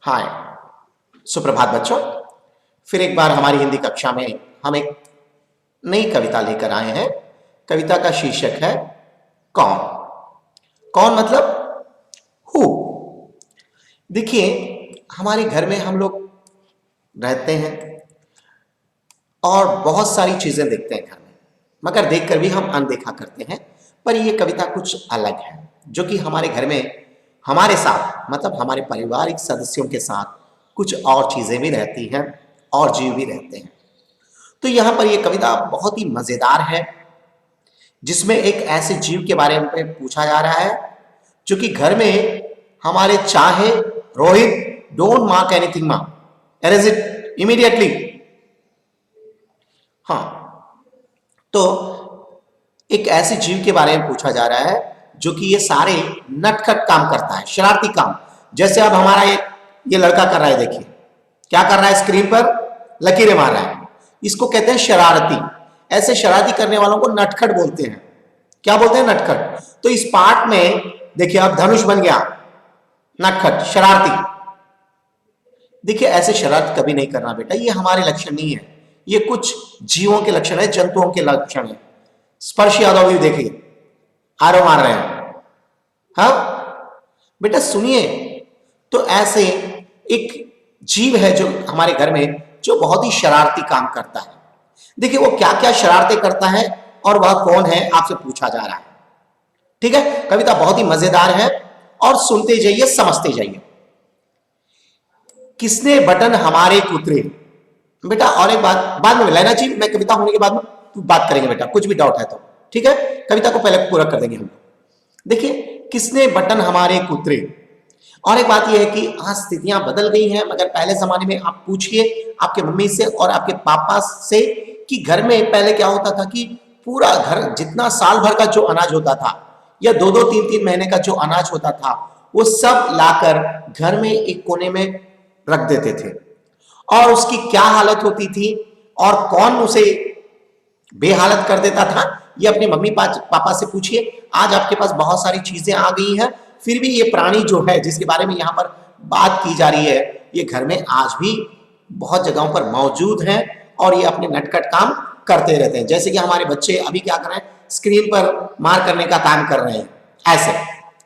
हाय, सुप्रभात बच्चों। फिर एक बार हमारी हिंदी कक्षा में हम एक नई कविता लेकर आए हैं। कविता का शीर्षक है कौन। कौन मतलब हु। देखिए, हमारे घर में हम लोग रहते हैं और बहुत सारी चीजें देखते हैं घर में, मगर देखकर भी हम अनदेखा करते हैं। पर यह कविता कुछ अलग है, जो कि हमारे घर में हमारे साथ मतलब हमारे पारिवारिक सदस्यों के साथ कुछ और चीजें भी रहती हैं और जीव भी रहते हैं। तो यहाँ पर यह कविता बहुत ही मजेदार है, जिसमें एक ऐसे जीव के बारे में पूछा जा रहा है जो कि घर में हमारे चाहे रोहित डोंट मार्क एनीथिंग माँ एरेज इट इमीडिएटली। हाँ, तो एक ऐसे जीव के बारे में पूछा जा रहा है जो कि ये सारे नटखट काम करता है, शरारती काम। जैसे अब हमारा ये लड़का कर रहा है, देखिए क्या कर रहा है, स्क्रीन पर लकीरें मार रहा है। इसको कहते हैं शरारती। ऐसे शरारती करने वालों को नटखट बोलते हैं। क्या बोलते हैं? नटखट। तो इस पार्ट में देखिए अब धनुष बन गया, नटखट शरारती। देखिए ऐसे शरारत कभी नहीं करना बेटा, ये हमारे लक्षण नहीं है, ये कुछ जीवों के लक्षण है, जंतुओं के लक्षण है। स्पर्श यादव भी देखिए आरो मार रहे हैं। हाँ बेटा सुनिए, तो ऐसे एक जीव है जो हमारे घर में जो बहुत ही शरारती काम करता है। देखिए वो क्या क्या शरारतें करता है और वह कौन है, आपसे पूछा जा रहा है। ठीक है, कविता बहुत ही मजेदार है और सुनते जाइए, समझते जाइए। किसने बटन हमारे कुतरे। बेटा और एक बात बाद में लेना चाहिए, मैं कविता होने के बाद में बात करेंगे बेटा, कुछ भी डाउट है तो। ठीक है, कविता को पहले पूरा कर देंगे हम। देखिए किसने बटन हमारे कुतरे। और एक बात यह है कि आज स्थितियां बदल गई हैं, मगर पहले जमाने में आप पूछिए आपके मम्मी से और आपके पापा से कि घर में पहले क्या होता था कि पूरा घर जितना साल भर का जो अनाज होता था या दो दो तीन तीन महीने का जो अनाज होता था वो सब लाकर घर में एक कोने में रख देते थे। और उसकी क्या हालत होती थी और कौन उसे बेहालत कर देता था, ये अपने मम्मी पापा से पूछिए। आज आपके पास बहुत सारी चीजें आ गई हैं, फिर भी ये प्राणी जो है जिसके बारे में यहाँ पर बात की जा रही है, ये घर में आज भी बहुत जगहों पर मौजूद हैं और ये अपने नटखट काम करते रहते हैं। जैसे कि हमारे बच्चे अभी क्या कर रहे हैं, स्क्रीन पर मार करने का काम कर रहे हैं। ऐसे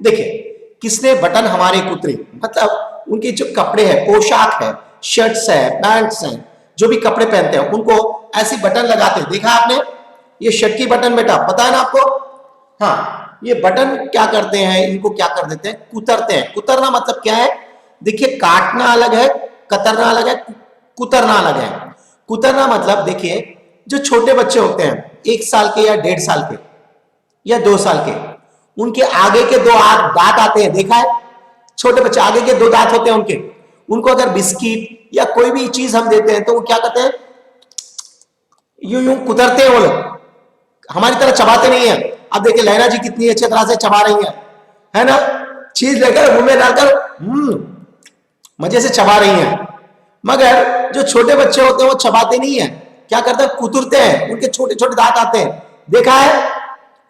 देखिए किसने बटन हमारे कुतरे, मतलब उनके जो कपड़े हैं, पोशाक है, शर्ट्स है, पैंट्स हैं, जो भी कपड़े पहनते हैं उनको ऐसी बटन लगाते हैं। देखा आपने ये शर्ट की बटन बेटा, पता है ना आपको? हाँ, ये बटन क्या करते हैं, इनको क्या कर देते हैं, कुतरते हैं। कुतरना मतलब क्या है, देखिए काटना अलग है, कतरना अलग है, कुतरना अलग है। कुतरना मतलब देखिए जो छोटे बच्चे होते हैं 1 साल के या 1.5 साल के या 2 साल के, उनके आगे के 2 दांत आते हैं, देखा है? छोटे बच्चे आगे के 2 दांत होते हैं उनके, उनको अगर बिस्किट या कोई भी चीज हम देते हैं तो वो क्या करते हैं, यूं यूं कुतरते हैं वो लोग, हमारी तरह चबाते नहीं है। अब देखिए लहरा जी कितनी अच्छी तरह से चबा रही है ना, चीज लेकर मुंह में डालकर मजे से चबा रही हैं। मगर जो छोटे बच्चे होते हैं वो चबाते नहीं है, क्या करते हैं, कुतरते हैं। उनके छोटे छोटे दांत आते हैं, देखा है?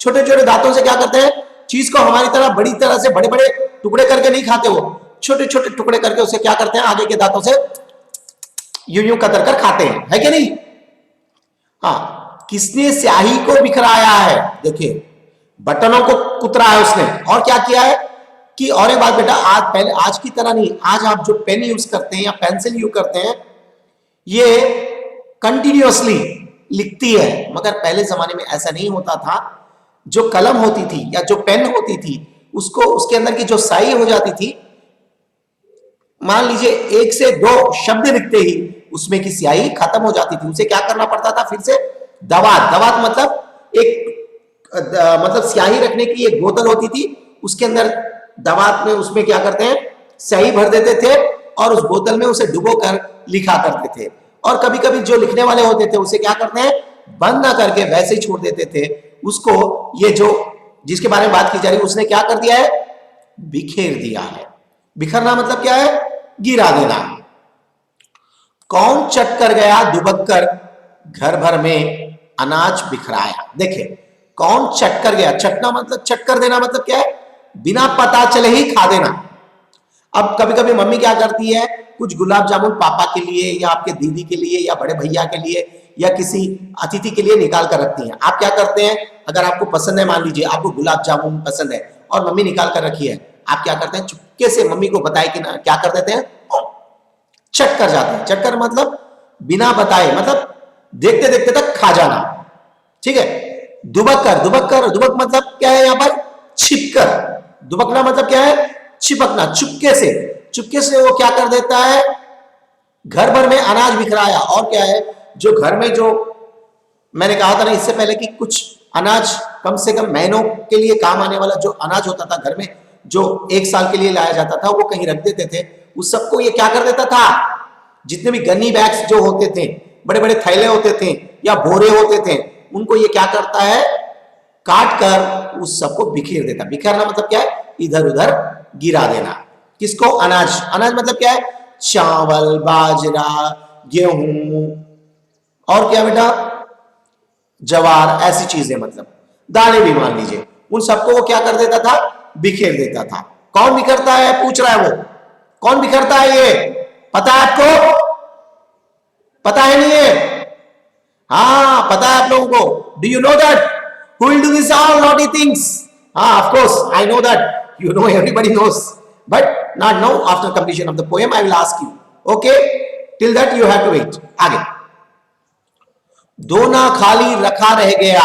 छोटे छोटे दांतों से क्या करते हैं, चीज को हमारी तरह बड़ी तरह से बड़े बड़े टुकड़े करके नहीं खाते, वो छोटे छोटे टुकड़े करके उसे क्या करते हैं, आगे के दांतों से यूं यूं कतर कर खाते हैं, है कि नहीं? हाँ, किसने स्याही को बिखराया है। देखिए बटनों को कुतरा है उसने, और क्या किया है कि, और एक बात बेटा, आज की तरह नहीं, आज आप जो पेन यूज करते हैं या पेंसिल यूज करते हैं ये कंटिन्यूअसली लिखती है, मगर पहले जमाने में ऐसा नहीं होता था। जो कलम होती थी या जो पेन होती थी उसको उसके अंदर की जो स्याही हो जाती थी, मान लीजिए 1 से 2 शब्द लिखते ही उसमें की स्याही खत्म हो जाती थी, उसे क्या करना पड़ता था, फिर से दवात मतलब एक मतलब स्याही रखने की एक बोतल होती थी, उसके अंदर दवात में उसमें क्या करते हैं, स्याही भर देते थे और उस बोतल में उसे डुबो कर लिखा करते थे। और कभी कभी जो लिखने वाले होते थे उसे क्या करते हैं, बंद ना करके वैसे ही छोड़ देते थे उसको। ये जो जिसके बारे में बात की जा रही है उसने क्या कर दिया है, बिखेर दिया है। बिखरना मतलब क्या है, गिरा देना। कौन चट कर गया दुबक कर घर भर में अनाज बिखराया। देखिए कौन चट कर गया, चटना मतलब चट कर देना मतलब क्या है, बिना पता चले ही खा देना। अब कभी कभी मम्मी क्या करती है, कुछ गुलाब जामुन पापा के लिए या आपके दीदी के लिए या बड़े भैया के लिए या किसी अतिथि के लिए निकाल कर रखती हैं। आप क्या करते हैं, अगर आपको पसंद है, मान लीजिए आपको गुलाब जामुन पसंद है और मम्मी निकाल कर रखी है, आप क्या करते हैं, चुपके से मम्मी को बताए कि ना क्या कर देते हैं, चट कर जाते हैं। चट कर मतलब बिना बताए, मतलब देखते देखते तक खा जाना, ठीक है। दुबक कर, दुबक कर, दुबक मतलब क्या है यहाँ पर, छिपकर। दुबकना मतलब क्या है, चिपकना, चुपके से। चुपके से वो क्या कर देता है, घर भर में अनाज बिखराया। और क्या है, जो घर में जो मैंने कहा था ना इससे पहले कि कुछ अनाज कम से कम महीनों के लिए काम आने वाला जो अनाज होता था घर में, जो 1 साल के लिए लाया जाता था, वो कहीं रख देते थे। उस सबको ये क्या कर देता था, जितने भी गन्नी बैग्स जो होते थे, बड़े बड़े थैले होते थे या बोरे होते थे, उनको ये क्या करता है, काट कर उस सबको बिखेर देता। बिखेरना मतलब क्या है, इधर उधर गिरा देना। किसको, अनाज। अनाज मतलब क्या है, चावल, बाजरा, गेहूं और क्या बेटा, जवार, ऐसी चीजें, मतलब दाने भी मान लीजिए, उन सबको वो क्या कर देता था, बिखेर देता था। कौन बिखरता है, पूछ रहा है वो, कौन बिखरता है, ये पता है आपको, पता है नहीं है, हाँ पता है आप लोगों को, do you know that who will do this all naughty things? Of course I know that, you know, everybody knows, but not now. After completion of the poem I will ask you, okay, till that you have to wait. आगे, दोना खाली रखा रह गया।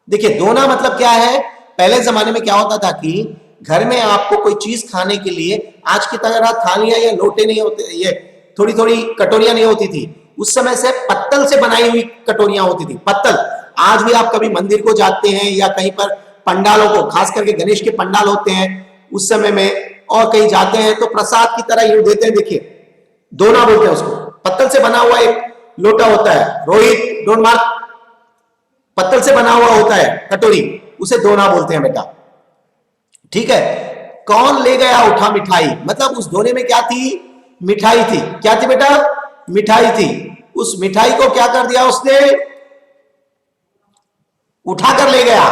देखिए दोना मतलब क्या है, पहले जमाने में क्या होता था कि घर में आपको कोई चीज खाने के लिए आज की तरह थालियां या लोटे नहीं होते, ये थोड़ी थोड़ी कटोरियां नहीं होती थी। उस समय से पत्तल से बनाई हुई कटोरियां होती थी, पत्तल। आज भी आप कभी मंदिर को जाते हैं या कहीं पर पंडालों को, खास करके गणेश के पंडाल होते हैं उस समय में, और कहीं जाते हैं तो प्रसाद की तरह यूं देते हैं, देखिए दोना बोलते हैं उसको। पत्तल से बना हुआ एक लोटा होता है, रोहित डोंट मार्क, पत्तल से बना हुआ होता है कटोरी, उसे दोना बोलते हैं बेटा, ठीक है। कौन ले गया उठा मिठाई, मतलब उस दोने में क्या थी, मिठाई थी। क्या थी बेटा, मिठाई थी। उस मिठाई को क्या कर दिया उसने, उठाकर ले गया।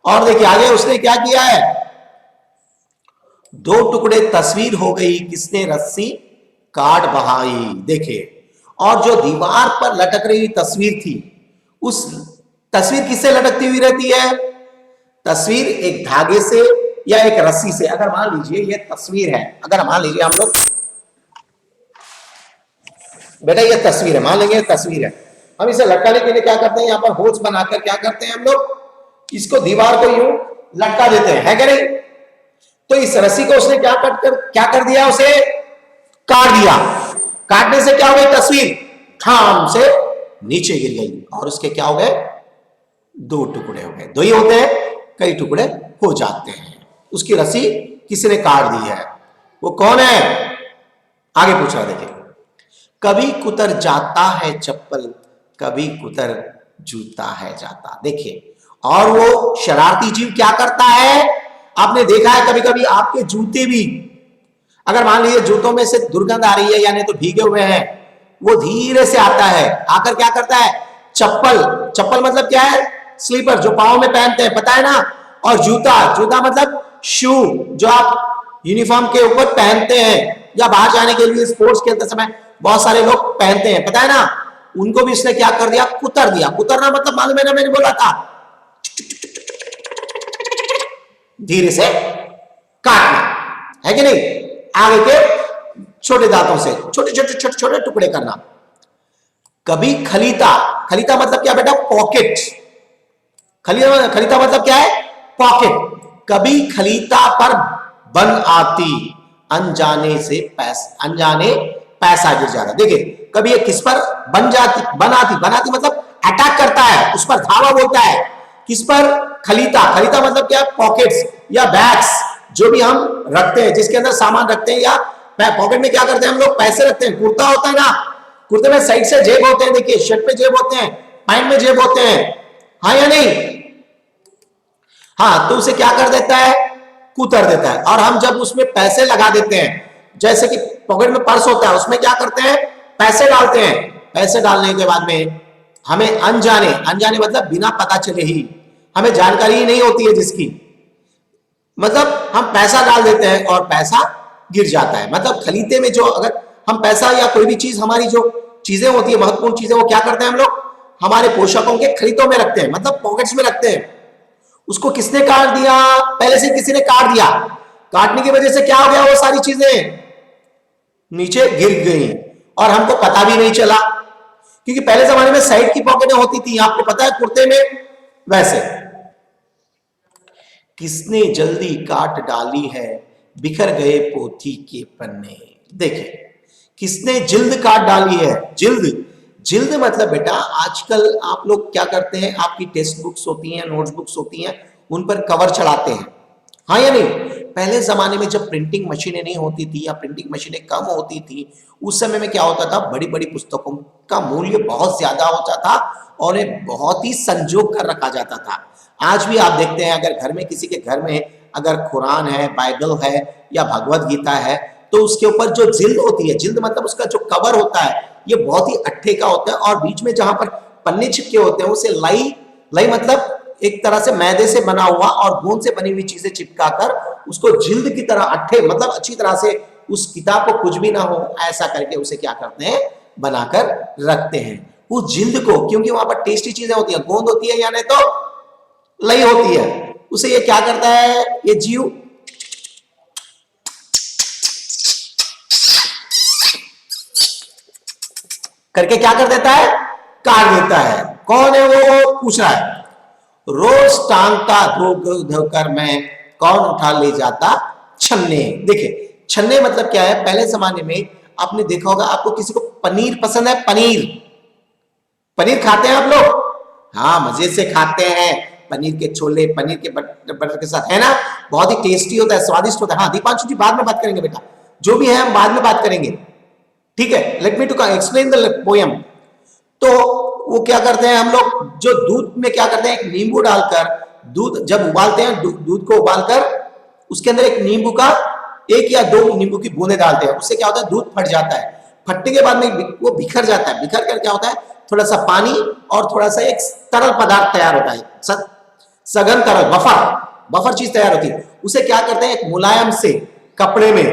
और देखिए आगे उसने क्या किया है, 2 टुकड़े तस्वीर हो गई, किसने रस्सी काट बहाई। देखिए, और जो दीवार पर लटक रही तस्वीर थी, उस तस्वीर किससे लटकती हुई रहती है, तस्वीर एक धागे से या एक रस्सी से। अगर मान लीजिए ये तस्वीर है, अगर मान लीजिए हम लोग, बेटा ये तस्वीर है, मान लेंगे तस्वीर है, हम इसे लटकाने के लिए क्या करते हैं, यहां पर होल्स बनाकर क्या करते हैं हम लोग, इसको दीवार को यूं लटका देते हैं, है क्या नहीं। तो इस रस्सी को उसने क्या कर दिया, उसे काट दिया। काटने से क्या हो गई, तस्वीर ठाम से नीचे गिर गई और उसके क्या हो गए, 2 टुकड़े हो गए। 2 ही होते हैं, कई टुकड़े हो जाते हैं। उसकी रस्सी किसी ने काट दी है, वो कौन है, आगे पूछ रहा, देखिए। कभी कुतर जाता है चप्पल, कभी कुतर जूता है जाता। देखिए, और वो शरारती जीव क्या करता है, आपने देखा है कभी कभी आपके जूते भी, अगर मान लीजिए जूतों में से दुर्गंध आ रही है, यानी तो भीगे हुए हैं, वो धीरे से आता है, आकर क्या करता है, चप्पल, चप्पल मतलब क्या है, स्लीपर, जो पांव में पहनते हैं, पता है ना। और जूता, जूता मतलब शू, जो आप यूनिफॉर्म के ऊपर पहनते हैं या बाहर जाने के लिए स्पोर्ट्स खेलते समय बहुत सारे लोग पहनते हैं, पता है ना। उनको भी इसने क्या कर दिया, कुतर दिया। कुतरना मतलब मालूम है ना, मैंने बोला था, धीरे से काटना, है कि नहीं। आगे के छोटे दांतों से छोटे छोटे छोटे छोटे टुकड़े करना। कभी खलीता, खलीता मतलब क्या बेटा, पॉकेट। खलीता मतलब क्या है, पॉकेट। कभी खलीता पर बन आती, अनजाने से अनजाने पैसा गिर जाता। देखिए, कभी ये किस पर बन जाती, बनाती, बनाती मतलब अटैक करता है, उस पर धावा बोलता है। किस पर, खलीता। खलीता मतलब क्या, पॉकेट्स या बैग्स, जो भी हम रखते हैं, जिसके अंदर सामान रखते हैं, या पॉकेट में क्या करते हैं हम लोग, पैसे रखते हैं। कुर्ता होता है ना, कुर्ते में साइड से जेब होते हैं, देखिए शर्ट में जेब होते हैं, पैंट में जेब होते हैं, हाँ या नहीं। हाँ, तो उसे क्या कर देता है, कुतर देता है। और हम जब उसमें पैसे लगा देते हैं, जैसे कि पॉकेट में पर्स होता है, उसमें क्या करते हैं, पैसे डालते हैं। पैसे डालने के बाद में हमें अनजाने, अनजाने मतलब बिना पता चले ही, हमें जानकारी ही नहीं होती है जिसकी, मतलब हम पैसा डाल देते हैं और पैसा गिर जाता है। मतलब खलीते में जो अगर हम पैसा या कोई भी चीज, हमारी जो चीजें होती है महत्वपूर्ण चीजें, वो क्या करते हैं हम लोग हमारे पोषकों के खलीतों में रखते हैं, मतलब पॉकेट्स में रखते हैं। उसको किसने काट दिया, पहले से किसी ने काट दिया, काटने की वजह से क्या हो गया, वो सारी चीजें नीचे गिर गई और हमको पता भी नहीं चला। क्योंकि पहले जमाने में साइड की पॉकेटें होती थी, आपको पता है कुर्ते में। वैसे किसने जल्दी काट डाली है बिखर गए पोथी के पन्ने। देखिए किसने जिल्द काट डाली है। जिल्द, जिल्द मतलब बेटा आजकल आप लोग क्या करते हैं, आपकी टेक्स्ट बुक्स होती हैं, नोट्स बुक्स होती हैं, उन पर कवर चढ़ाते हैं, हाँ या नहीं। पहले जमाने में जब प्रिंटिंग मशीनें नहीं होती थी या प्रिंटिंग मशीनें कम होती थी, उस समय में क्या होता था, बड़ी बड़ी पुस्तकों का मूल्य बहुत ज्यादा होता था और उन्हें बहुत ही संजो कर रखा जाता था। आज भी आप देखते हैं, अगर घर में किसी के घर में अगर कुरान है, बाइबल है या भगवत गीता है, तो उसके ऊपर जो जिल्द होती है, जिल्द मतलब उसका जो कवर होता है, ये बहुत ही अट्ठे का होता है और बीच में जहां पर पन्ने चिपके होते हैं उसे लाई, लाई मतलब एक तरह से मैदे से बना हुआ और गोंद से बनी हुई चीजें चिपका कर उसको जिल्द की तरह अट्ठे मतलब अच्छी तरह से उस किताब को कुछ भी ना हो ऐसा करके उसे क्या करते हैं, बनाकर रखते हैं उस जिल्द को। क्योंकि वहां पर टेस्टी चीजें होती है, गोंद होती है या नहीं तो लई होती है, उसे ये क्या करता है, ये जीव करके क्या कर देता है, काट देता है। कौन है वो पूछ रहा है। रोज टांगता धोकर मैं, कौन उठा ले जाता छन्ने। देखिए छन्ने मतलब क्या है, पहले जमाने में आपने देखा होगा, आपको किसी को पनीर पसंद है, पनीर, पनीर खाते हैं आप लोग, हाँ मजे से खाते हैं, पनीर के छोले, पनीर के बटर के साथ, है ना, बहुत ही टेस्टी होता है, स्वादिष्ट होता है। हाँ दीपांशु जी बाद में बात करेंगे बेटा, जो भी है हम बाद में बात करेंगे, ठीक है। Let me to explain the poem. तो वो क्या करते हैं हम लोग, जो दूध में क्या करते हैं, एक नींबू डालकर, दूध जब उबालते हैं, दूध को उबालकर उसके अंदर एक नींबू का, एक या दो नींबू की बूंदे डालते हैं, उससे क्या होता है, दूध फट जाता है। फटने के बाद में वो बिखर जाता है, बिखर कर क्या होता है, थोड़ा सा पानी और थोड़ा सा एक तरल पदार्थ तैयार होता है, सघन तरल, बफर, बफर चीज तैयार होती है। उसे क्या करते हैं, एक मुलायम से कपड़े में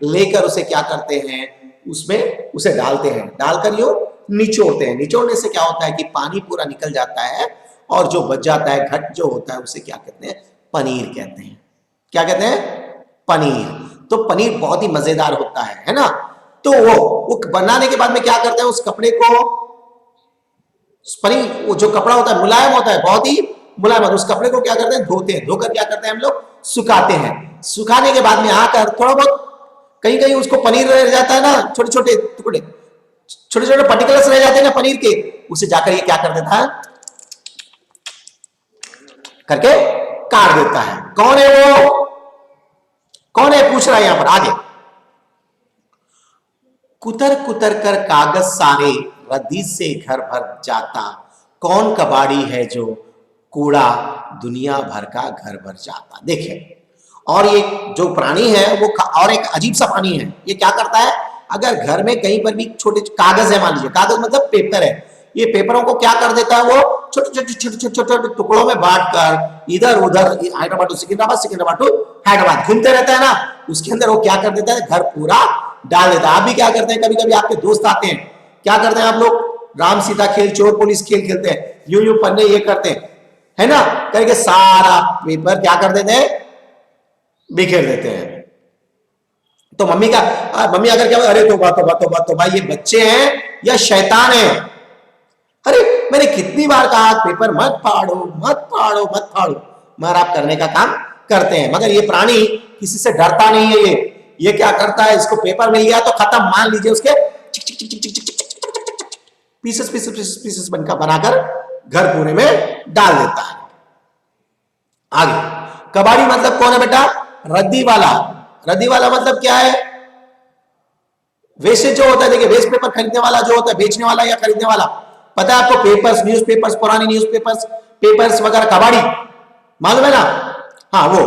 लेकर उसे क्या करते हैं, उसमें उसे डालते हैं, डालकर यो निचोड़ते हैं। निचोड़ने से क्या होता है कि पानी पूरा निकल जाता है और जो बच जाता है, घट जो होता है, उसे क्या कहते हैं, पनीर कहते हैं। क्या कहते हैं, पनीर। तो पनीर बहुत ही मजेदार होता है ना। तो वो बनाने के बाद में क्या करते हैं, उस कपड़े को, पनीर वो जो कपड़ा होता है मुलायम होता है, बहुत ही मुलायम, उस कपड़े को क्या करते हैं, धोते हैं, धोकर क्या करते हैं हम लोग, सुखाते हैं। सुखाने के बाद में आकर थोड़ा बहुत कहीं कहीं उसको पनीर रह जाता है ना, छोटे छोटे टुकड़े, छोटे छोटे पर्टिकुलर्स रह जाते हैं ना पनीर के, उसे जाकर ये क्या कर देता है, करके काट देता है। कौन है वो, कौन है पूछ रहा है यहां पर आगे। कुतर कुतर कर कागज सारे, रद्दी से घर भर जाता, कौन कबाड़ी है जो कूड़ा दुनिया भर का घर भर जाता। देखिए और ये जो प्राणी है वो और एक अजीब सा प्राणी है, ये क्या करता है, अगर घर में कहीं पर भी छोटे कागज है, मान लीजिए कागज मतलब पेपर है, ये पेपरों को क्या कर देता है, वो छोटे छोटे छोटे छोटे छोटे टुकड़ों में बांट कर इधर उधर, हैदराबाद टू सिकंदराबाद, सिकंदराबाद टू हैदराबाद घूमते रहता है ना, उसके अंदर वो क्या कर देता है, घर पूरा डाल देता है। आप भी क्या करते हैं, कभी कभी आपके दोस्त आते हैं, क्या करते हैं आप लोग, राम सीता खेल, चोर पुलिस खेल खेलते हैं, यूं यूं पन्ने ये करते हैं, है ना, करके सारा पेपर क्या कर देते हैं, बिखेर देते हैं। तो मम्मी अगर क्या, अरे तो भाई ये बच्चे हैं या शैतान है, अरे मैंने कितनी बार कहा पेपर मत फाड़ो मत फाड़ो मत फाड़ो, मगर आप करने का काम करते हैं। मगर ये प्राणी किसी से डरता नहीं है, ये क्या करता है, इसको पेपर मिल गया तो खत्म, मान लीजिए उसके पीसेस पीसेस पीसेस पीसेस बनाकर घर पूरे में डाल देता है। आगे कबाड़ी मतलब कौन है बेटा, रद्दी वाला। रद्दी वाला मतलब क्या है, वेस्टेज जो होता है, देखिए वेस्ट पेपर खरीदने वाला जो होता है, बेचने वाला या खरीदने वाला, पता है आपको, पेपर्स, न्यूज़पेपर्स, पुरानी न्यूज़पेपर्स, पेपर्स वगैरह, कबाड़ी मालूम है ना, हाँ वो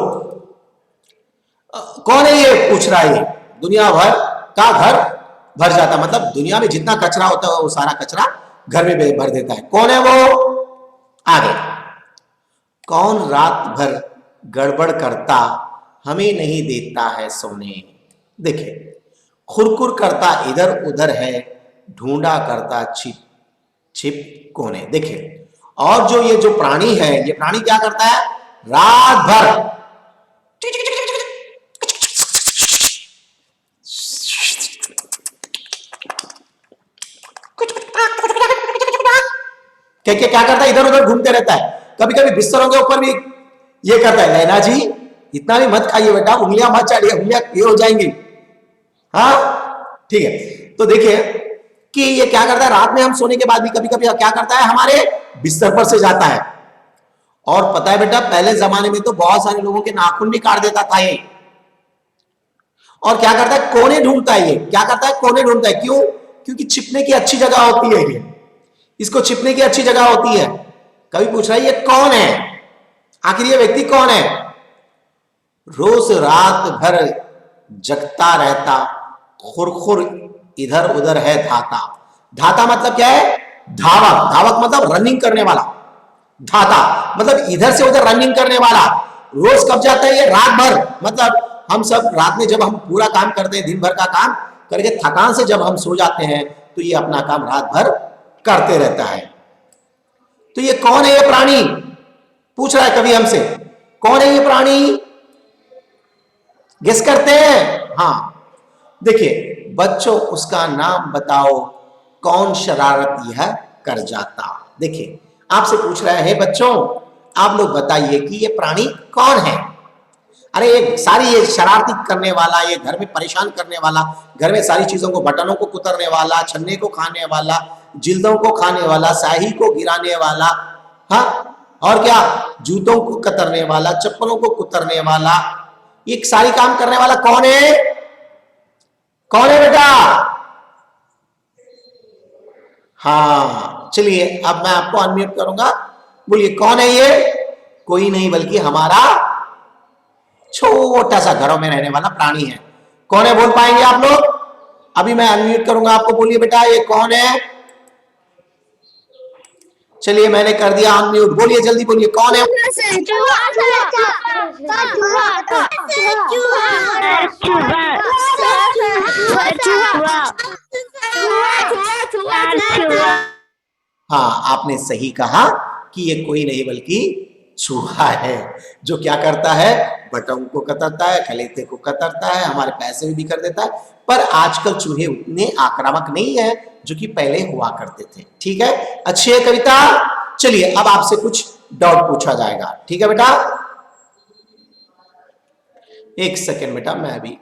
कौन है, ये पूछ रहा है, ये दुनिया भर का घर भर जाता, मतलब दुनिया में जितना कचरा होता है वो सारा कचरा घर में भर देता है। कौन है वो, आगे, कौन रात भर गड़बड़ करता, हमें नहीं देता है सोने। देखिए, खुरखुर करता इधर उधर है, ढूंढा करता छिप छिप कोने। देखिए, और जो ये जो प्राणी है, ये प्राणी क्या करता है, रात भर क्या करता है, इधर उधर घूमते रहता है। कभी कभी बिस्तरों के ऊपर भी ये करता है। नैना जी, इतना भी मत खाइए बेटा, उंगलियां मत चाड़िए, उंगलियां ये हो जाएंगी। हाँ, ठीक है। तो देखिए कि ये क्या करता है, रात में हम सोने के बाद भी कभी कभी क्या करता है, हमारे बिस्तर पर से जाता है। और पता है बेटा, पहले जमाने में तो बहुत सारे लोगों के नाखून भी काट देता था ये। और क्या करता है, कोने ढूंढता है। ये क्या करता है, कोने ढूंढता है। क्यों? क्योंकि छिपने की अच्छी जगह होती है ये, इसको छिपने की अच्छी जगह होती है। कभी पूछ रहा है ये कौन है, आखिर ये व्यक्ति कौन है? रोज रात भर जगता रहता, खुरखुर इधर उधर है धाता। धाता मतलब क्या है, धावक। धावक मतलब रनिंग करने वाला। धाता मतलब इधर से उधर रनिंग करने वाला। रोज कब जाता है ये, रात भर। मतलब हम सब रात में जब हम पूरा काम करते हैं, दिन भर का काम करके थकान से जब हम सो जाते हैं, तो ये अपना काम रात भर करते रहता है। तो ये कौन है, ये प्राणी? पूछ रहा है कवि हमसे, कौन है ये प्राणी? गेस करते हैं? हाँ, देखिए बच्चों, उसका नाम बताओ, कौन शरारत यह कर जाता। देखिए, आपसे पूछ रहा है बच्चों, आप लोग बताइए कि ये प्राणी कौन है। अरे ये सारी ये शरारती करने वाला, ये घर में परेशान करने वाला, घर में सारी चीजों को, बटनों को कुतरने वाला, छन्ने को खाने वाला, जिल्दों को खाने वाला, स्याही को गिराने वाला, हाँ, और क्या, जूतों को कतरने वाला, चप्पलों को कुतरने वाला, ये सारी काम करने वाला कौन है? कौन है बेटा? हाँ, चलिए अब मैं आपको अनम्यूट करूंगा। बोलिए कौन है ये? कोई नहीं बल्कि हमारा छोटा सा घरों में रहने वाला प्राणी है। कौन है, बोल पाएंगे आप लोग? अभी मैं अनम्यूट करूंगा आपको, बोलिए बेटा ये कौन है? चलिए मैंने कर दिया अनम्यूट, बोलिए जल्दी बोलिए कौन है? हाँ, आपने सही कहा कि ये कोई नहीं बल्कि चूहा है, जो क्या करता है, बटन को कतरता है, खलेते को कतरता है, हमारे पैसे भी कर देता है। पर आजकल चूहे उतने आक्रामक नहीं है जो कि पहले हुआ करते थे। ठीक है, अच्छी है कविता। चलिए अब आपसे कुछ डाउट पूछा जाएगा। ठीक है बेटा, एक सेकेंड बेटा, मैं अभी